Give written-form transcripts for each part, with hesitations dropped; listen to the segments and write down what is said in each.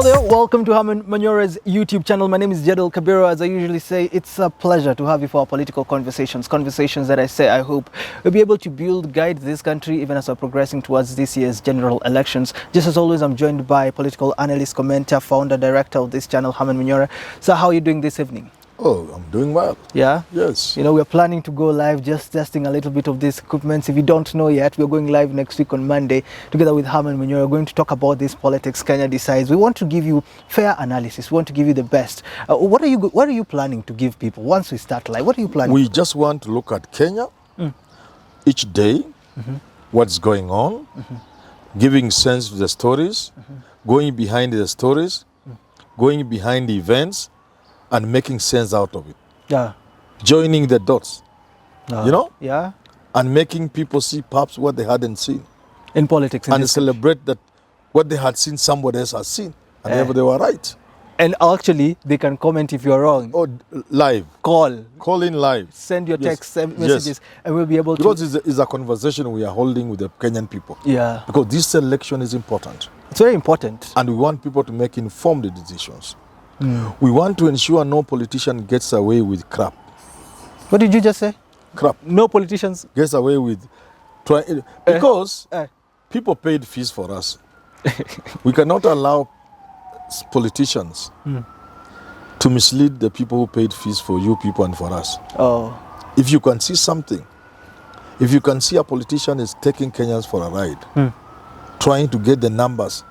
Hello there, welcome to Herman Manyora's YouTube channel. My name is Jadiel Kabiro. As I usually say, it's a pleasure to have you for our political conversations. Conversations that I hope will be able to guide this country even as we're progressing towards this year's general elections. Just as always, I'm joined by political analyst, commentator, founder, director of this channel, Herman Manyora. So how are you doing this evening? Oh, I'm doing well. Yeah? Yes. You know, we're planning to go live, just testing a little bit of this equipment. If you don't know yet, we're going live next week on Monday together with Herman Manyora. We're going to talk about this politics, Kenya decides. We want to give you fair analysis. We want to give you the best. What are you planning to give people once we start live? What are you planning? We just want to look at Kenya each day, what's going on, giving sense to the stories, going behind the stories, going behind the events, and making sense out of it. Yeah. Joining the dots, you know? Yeah. And making people see perhaps what they hadn't seen. In politics. And celebrate that what they had seen, somebody else has seen. And never they were right. And actually, they can comment if you're wrong. Or live. Call in live. Send your text messages, and we'll be able to... Because it's a conversation we are holding with the Kenyan people. Yeah. Because this election is important. It's very important. And we want people to make informed decisions. We want to ensure no politician gets away with crap. What did you just say? Crap. No politicians gets away with trying, because people paid fees for us. We cannot allow politicians to mislead the people who paid fees for you people and for us. Oh. If you can see something, if you can see a politician is taking Kenyans for a ride, trying to get the numbers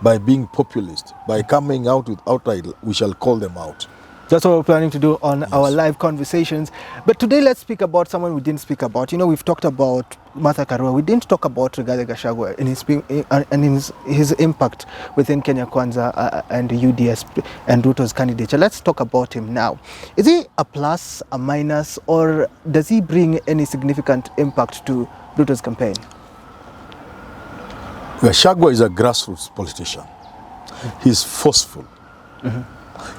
by being populist, by coming out with outright, we shall call them out. That's what we're planning to do on our live conversations. But today, let's speak about someone we didn't speak about. You know, we've talked about Martha Karua. We didn't talk about Rigathi Gachagua and his impact within Kenya Kwanza and the UDS and Ruto's candidature. Let's talk about him now. Is he a plus, a minus, or does he bring any significant impact to Ruto's campaign? Gachagua is a grassroots politician. He's forceful.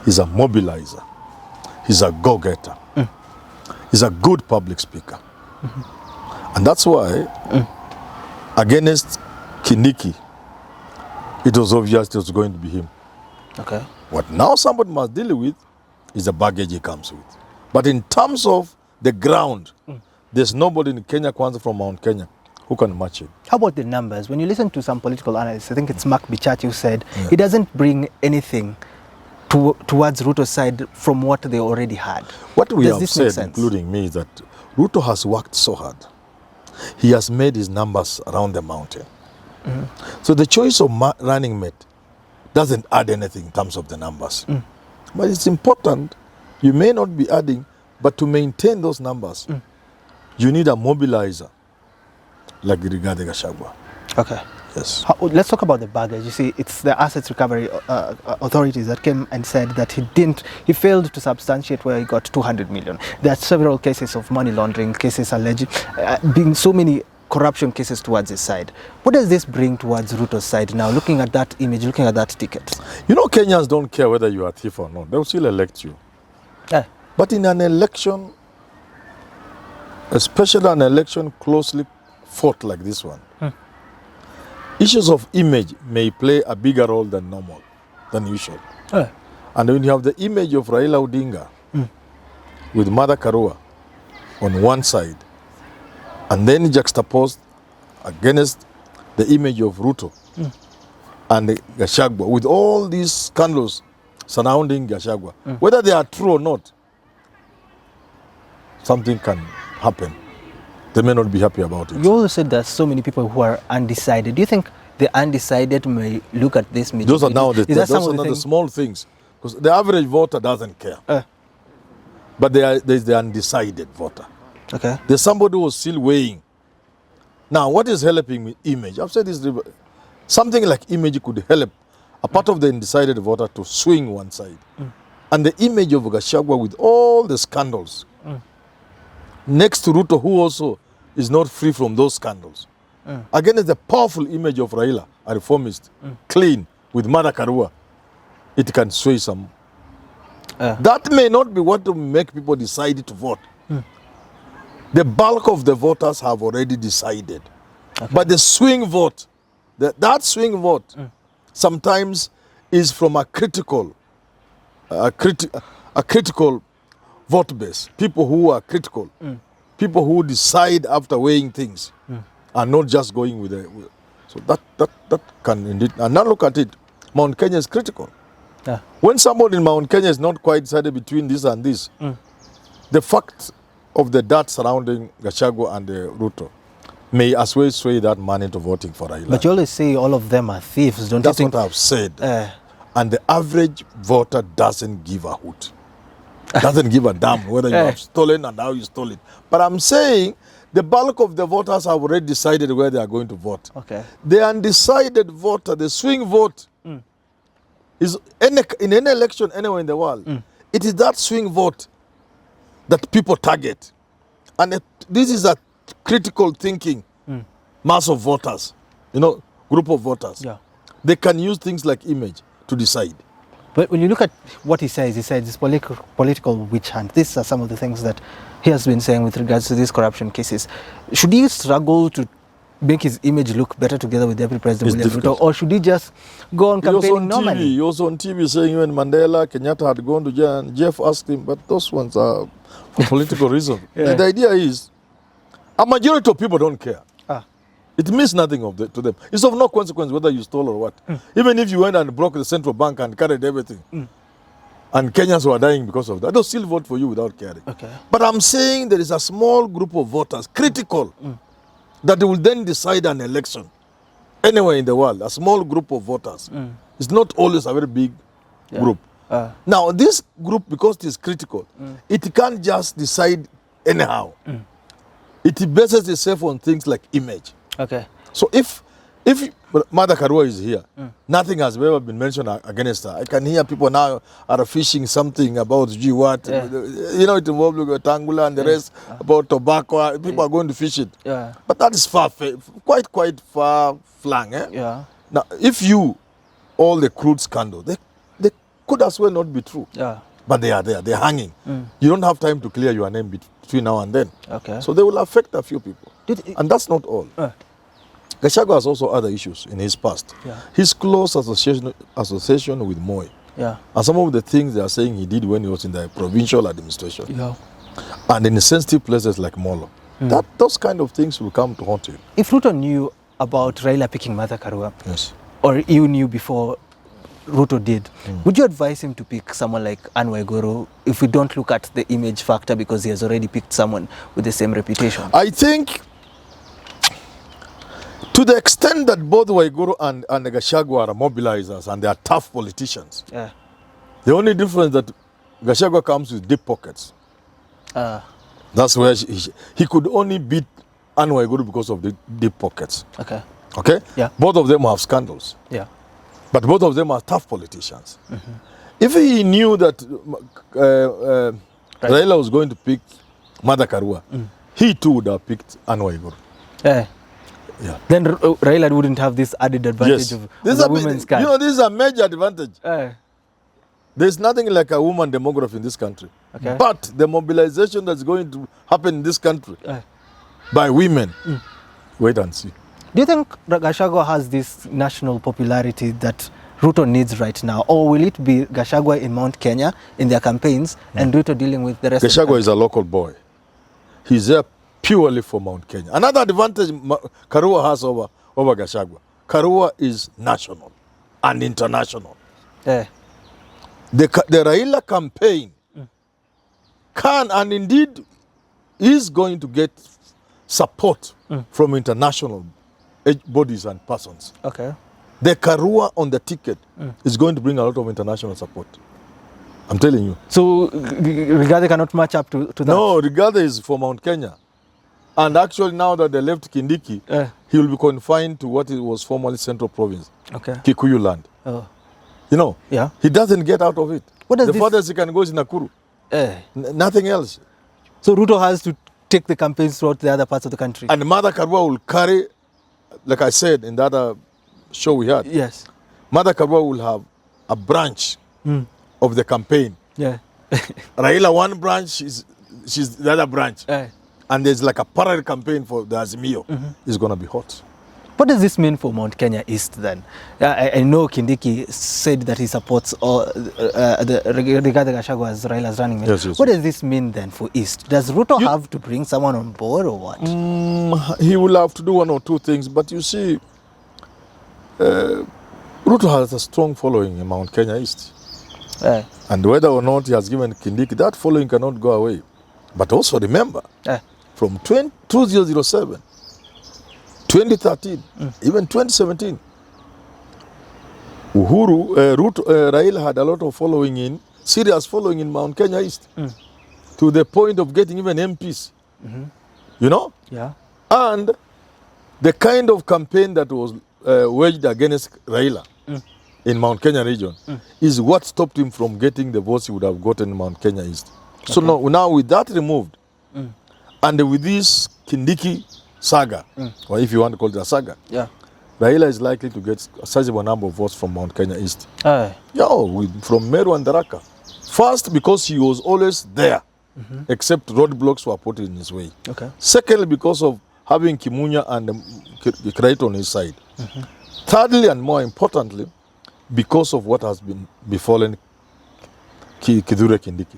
He's a mobilizer. He's a go-getter. He's a good public speaker. And that's why, against Kindiki, it was obvious it was going to be him. Okay. What now somebody must deal with is the baggage he comes with. But in terms of the ground, there's nobody in Kenya Kwanza from Mount Kenya who can match it. How about the numbers? When you listen to some political analysts, I think it's Mark Bichati who said he doesn't bring anything towards Ruto's side from what they already had. What we have said, including me, is that Ruto has worked so hard. He has made his numbers around the mountain. So the choice of running mate doesn't add anything in terms of the numbers. But it's important. You may not be adding, but to maintain those numbers, you need a mobilizer like Rigathi Gachagua. Okay. Yes. Let's talk about the baggage. You see, it's the assets recovery authorities that came and said that he failed to substantiate where he got 200 million. There are several cases of money laundering, cases alleged, being so many corruption cases towards his side. What does this bring towards Ruto's side now, looking at that image, looking at that ticket? You know, Kenyans don't care whether you are a thief or not. They'll still elect you. But in an election, especially an election closely fought like this one, issues of image may play a bigger role than usual. And when you have the image of Raila Odinga with Martha Karua on one side, and then juxtaposed against the image of Ruto and Gachagua, with all these scandals surrounding Gachagua, whether they are true or not, something can happen. They may not be happy about it. You also said there's so many people who are undecided. Do you think the undecided may look at this? Those are now the small things. Because the average voter doesn't care. But there's the undecided voter. Okay. There's somebody who's still weighing. Now, what is helping with image? I've said this, something like image could help a part of the undecided voter to swing one side. And the image of Gachagua with all the scandals, next to Ruto, who also is not free from those scandals. Again, it's the powerful image of Raila, a reformist, clean, with Martha Karua. It can sway some. That may not be what will make people decide to vote. The bulk of the voters have already decided. Okay. But the swing vote, that swing vote, sometimes is from a critical vote base. People who are critical. People who decide after weighing things and not just going with it. So that can indeed. And now look at it. Mount Kenya is critical. Yeah. When somebody in Mount Kenya is not quite decided between this and this, the fact of the dirt surrounding Gachagua and Ruto may as well sway that man into voting for Raila. But you always say all of them are thieves, don't That's you think? what I've said. And the average voter doesn't give a hoot. Doesn't give a damn whether you have stolen and how you stole it. But I'm saying the bulk of the voters have already decided where they are going to vote. Okay. The undecided voter, the swing vote, is in any election anywhere in the world. It is that swing vote that people target. And this is a critical thinking mass of voters, group of voters. Yeah. They can use things like image to decide. But when you look at what he says it's political witch hunt. These are some of the things that he has been saying with regards to these corruption cases. Should he struggle to make his image look better together with Deputy President William Ruto, or should he just go on campaigning normally? He was on TV saying when Mandela, Kenyatta had gone to jail, and Jeff asked him, but those ones are for political reasons. Yeah. The idea is, a majority of people don't care. It means nothing to them. It's of no consequence whether you stole or what. Even if you went and broke the central bank and carried everything, and Kenyans were dying because of that, they'll still vote for you without caring. Okay. But I'm saying there is a small group of voters, critical, that will then decide an election anywhere in the world. A small group of voters. It's not always a very big group. Now, this group, because it is critical, it can't just decide anyhow. It bases itself on things like image. Okay. So if Mother Karua is here, nothing has ever been mentioned against her. I can hear people now are fishing something about what. It involves Tangula and the rest about tobacco. People are going to fish it. Yeah. But that is quite far flung. Yeah. Now, if all the crude scandal, they could as well not be true. Yeah. But they are there. They're hanging. You don't have time to clear your name between now and then. Okay. So they will affect a few people. And that's not all. Gachagua has also other issues in his past. Yeah. His close association with Moi. Yeah. And some of the things they are saying he did when he was in the provincial administration. Yeah. And in sensitive places like Molo. Those kind of things will come to haunt him. If Ruto knew about Raila picking Martha Karua, yes, or you knew before Ruto did, would you advise him to pick someone like Annui if we don't look at the image factor because he has already picked someone with the same reputation? I think to the extent that both Waiguru and Gachagua are mobilizers and they are tough politicians, the only difference that Gachagua comes with deep pockets. That's where he could only beat Annui because of the deep pockets. Okay. Okay? Yeah. Both of them have scandals. Yeah. But both of them are tough politicians. If he knew that Raila was going to pick Martha Karua, he too would have picked Annui. Yeah. Then Raila wouldn't have this added advantage of the women's card. This is a major advantage. There's nothing like a woman demography in this country. Okay. But the mobilization that's going to happen in this country by women, wait and see. Do you think Gachagua has this national popularity that Ruto needs right now? Or will it be Gachagua in Mount Kenya in their campaigns and Ruto dealing with the rest of the country? Gachagua is a local boy. He's there purely for Mount Kenya. Another advantage Karua has over Gachagua. Karua is national and international. The Raila campaign can and indeed is going to get support from international bodies and persons. Okay. The Karua on the ticket is going to bring a lot of international support. I'm telling you. So Rigathi cannot match up to that? No, Rigathi is for Mount Kenya. And actually now that they left Kindiki, he will be confined to what was formerly Central Province. Okay. Kikuyu land. Oh. Yeah. He doesn't get out of it. The furthest he can go is Nakuru. Nothing else. So Ruto has to take the campaigns throughout the other parts of the country. And Martha Karua will carry, like I said in the other show we had. Yes. Martha Karua will have a branch of the campaign. Yeah. Raila one branch, she's the other branch. And there's like a parallel campaign for the Azimio. It's going to be hot. What does this mean for Mount Kenya East then? I know Kindiki said that he supports the Rigathi Gachagua as Raila's running mate. Yes, yes, what does this mean then for East? Does Ruto have to bring someone on board or what? He will have to do one or two things, but you see, Ruto has a strong following in Mount Kenya East. And whether or not he has given Kindiki, that following cannot go away. But also remember, from 2007, 2013, even 2017, Raila had a lot of following serious following in Mount Kenya East, to the point of getting even MPs. You know? Yeah. And the kind of campaign that was waged against Raila in Mount Kenya region is what stopped him from getting the votes he would have gotten in Mount Kenya East. So now with that removed, and with this Kindiki saga, or if you want to call it a saga, Raila is likely to get a sizable number of votes from Mount Kenya East. From Meru and Tharaka. First, because he was always there, except roadblocks were put in his way. Secondly, because of having Kimunya and Kiraito on his side. Thirdly, and more importantly, because of what has been befallen Kithure Kindiki.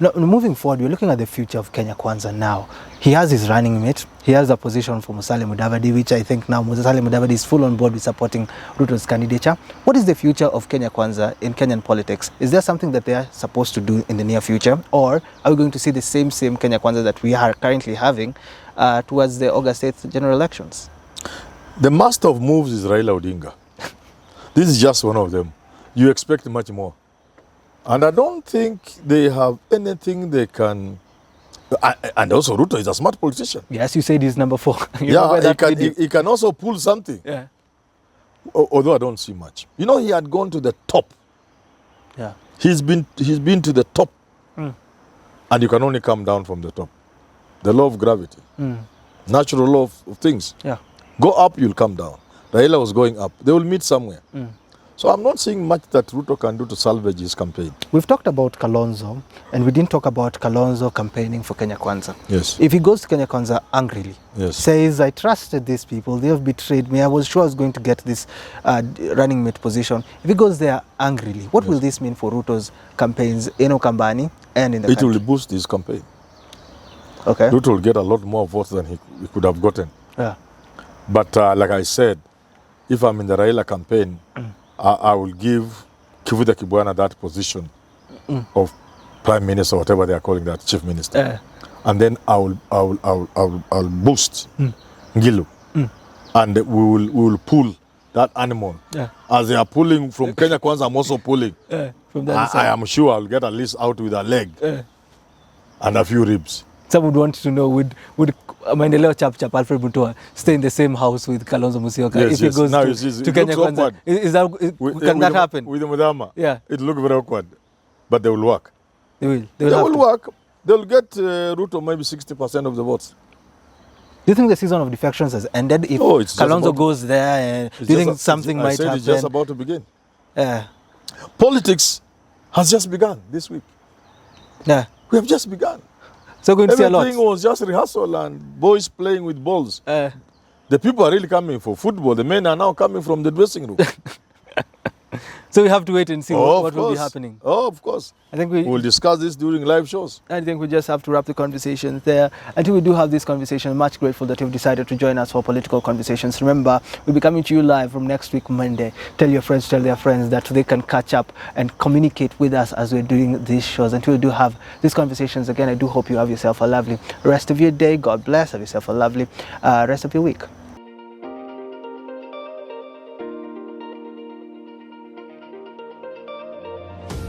Now, moving forward, we're looking at the future of Kenya Kwanza now. He has his running mate. He has a position for Musalia Mudavadi, which I think now Musalia Mudavadi is full on board with supporting Ruto's candidature. What is the future of Kenya Kwanza in Kenyan politics? Is there something that they are supposed to do in the near future? Or are we going to see the same Kenya Kwanza that we are currently having towards the August 8th general elections? The master of moves is Raila Odinga. This is just one of them. You expect much more. And I don't think they have anything they can... And also Ruto is a smart politician. Yes, you said he's number 4. He can also pull something. Although I don't see much. You know, he had gone to the top. He's been to the top. And you can only come down from the top. The law of gravity. Natural law of things. Go up, you'll come down. Raila was going up. They will meet somewhere. So I'm not seeing much that Ruto can do to salvage his campaign. We've talked about Kalonzo, and we didn't talk about Kalonzo campaigning for Kenya Kwanza. Yes. If he goes to Kenya Kwanza angrily, says, I trusted these people, they have betrayed me, I was sure I was going to get this running mate position. If he goes there angrily, what will this mean for Ruto's campaigns in Ukambani and in the country? It will boost his campaign. Ruto will get a lot more votes than he could have gotten. But like I said, if I'm in the Raila campaign, I will give Kivuta Kibwana that position of prime minister, whatever they are calling that, chief minister. And then I'll boost Ngilu. And we will pull that animal. As they are pulling from Kenya Kwanza, I'm also pulling. From the other side. I am sure I'll get at least out with a leg and a few ribs. Some would want to know, would Maendeleo Chap Alfred Mutua stay in the same house with Kalonzo Musyoka if he goes to Kenya Kwanza? Can that happen? With the Mudama? It look very awkward. But they will work. They will work. They'll get Ruto maybe 60% of the votes. Do you think the season of defections has ended if Kalonzo goes there? And do you think something might happen? It's just about to begin. Politics has just begun this week. We have just begun. So going to see a lot. Everything was just rehearsal and boys playing with balls. The people are really coming for football. The men are now coming from the dressing room. So we have to wait and see what will be happening. Of course. I think we'll discuss this during live shows. I think we just have to wrap the conversation there. Until we do have this conversation, much grateful that you've decided to join us for Political Conversations. Remember, we'll be coming to you live from next week, Monday. Tell your friends, tell their friends that they can catch up and communicate with us as we're doing these shows. Until we do have these conversations again, I do hope you have yourself a lovely rest of your day. God bless. Have yourself a lovely rest of your week.